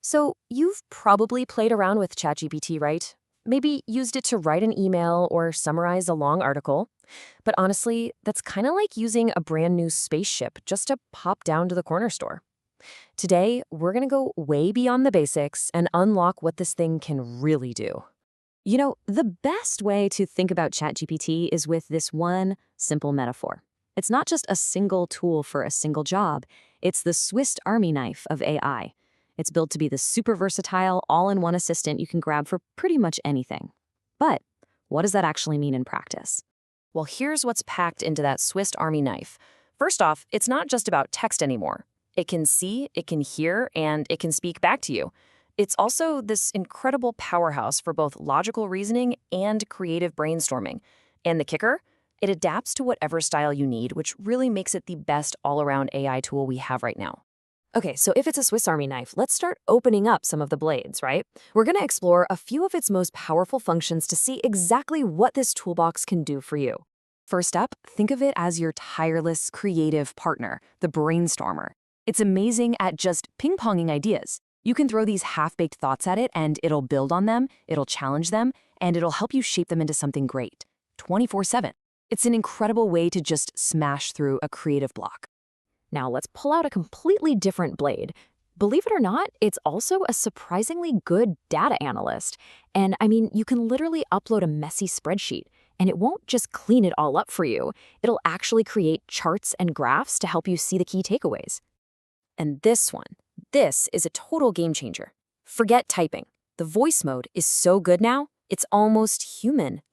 So, you've probably played around with ChatGPT, right? Maybe used it to write an email or summarize a long article. But honestly, that's kind of like using a brand new spaceship just to pop down to the corner store. Today, we're going to go way beyond the basics and unlock what this thing can really do. The best way to think about ChatGPT is with this one simple metaphor. It's not just a single tool for a single job, it's the Swiss Army knife of AI. It's built to be the super versatile, all-in-one assistant you can grab for pretty much anything. But what does that actually mean in practice? Well, here's what's packed into that Swiss Army knife. First off, it's not just about text anymore. It can see, it can hear, and it can speak back to you. It's also this incredible powerhouse for both logical reasoning and creative brainstorming. And the kicker? It adapts to whatever style you need, which really makes it the best all-around AI tool we have right now. Okay, so if it's a Swiss Army knife, let's start opening up some of the blades, right? We're going to explore a few of its most powerful functions to see exactly what this toolbox can do for you. First up, think of it as your tireless creative partner, the brainstormer. It's amazing at just ping-ponging ideas. You can throw these half-baked thoughts at it and it'll build on them, it'll challenge them, and it'll help you shape them into something great, 24/7. It's an incredible way to just smash through a creative block. Now let's pull out a completely different blade. Believe it or not, it's also a surprisingly good data analyst. And you can literally upload a messy spreadsheet, and it won't just clean it all up for you. It'll actually create charts and graphs to help you see the key takeaways. And this is a total game changer. Forget typing. The voice mode is so good now, it's almost human.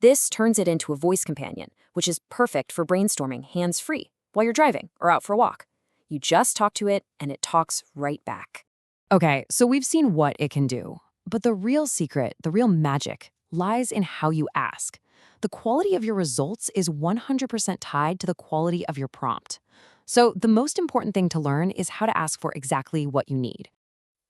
This turns it into a voice companion, which is perfect for brainstorming hands-free while you're driving or out for a walk. You just talk to it, and it talks right back. Okay, so we've seen what it can do, but the real secret, the real magic, lies in how you ask. The quality of your results is 100% tied to the quality of your prompt. So the most important thing to learn is how to ask for exactly what you need.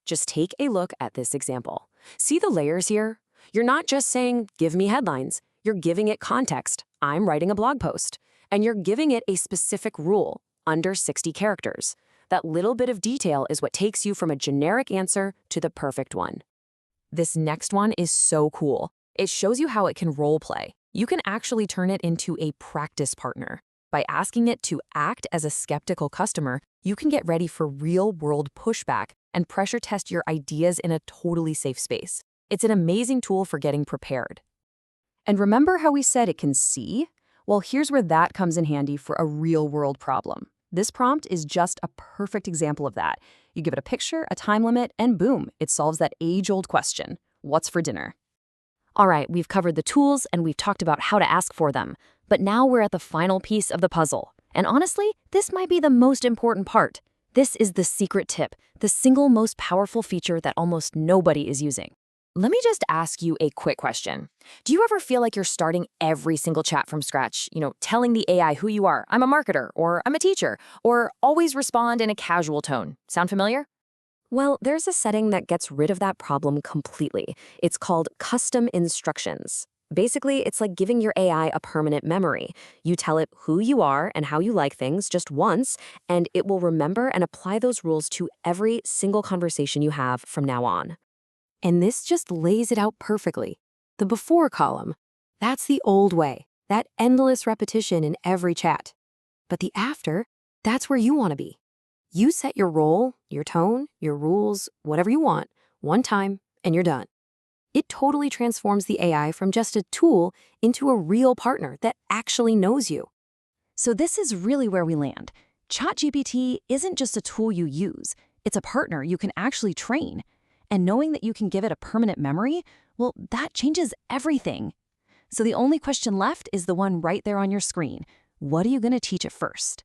Just take a look at this example. See the layers here? You're not just saying, give me headlines. You're giving it context. I'm writing a blog post. And you're giving it a specific rule, under 60 characters. That little bit of detail is what takes you from a generic answer to the perfect one. This next one is so cool. It shows you how it can role play. You can actually turn it into a practice partner. By asking it to act as a skeptical customer, you can get ready for real-world pushback and pressure test your ideas in a totally safe space. It's an amazing tool for getting prepared. And remember how we said it can see? Well, here's where that comes in handy for a real-world problem. This prompt is just a perfect example of that. You give it a picture, a time limit, and boom, it solves that age-old question, what's for dinner? All right, we've covered the tools and we've talked about how to ask for them. But now we're at the final piece of the puzzle. And honestly, this might be the most important part. This is the secret tip, the single most powerful feature that almost nobody is using. Let me just ask you a quick question. Do you ever feel like you're starting every single chat from scratch, telling the AI who you are, I'm a marketer, or I'm a teacher, or always respond in a casual tone? Sound familiar? Well, there's a setting that gets rid of that problem completely. It's called custom instructions. Basically, it's like giving your AI a permanent memory. You tell it who you are and how you like things just once, and it will remember and apply those rules to every single conversation you have from now on. And this just lays it out perfectly. The before column, that's the old way, that endless repetition in every chat. But the after, that's where you want to be. You set your role, your tone, your rules, whatever you want, one time, and you're done. It totally transforms the AI from just a tool into a real partner that actually knows you. So this is really where we land. ChatGPT isn't just a tool you use, it's a partner you can actually train. And knowing that you can give it a permanent memory, well, that changes everything. So the only question left is the one right there on your screen. What are you going to teach it first?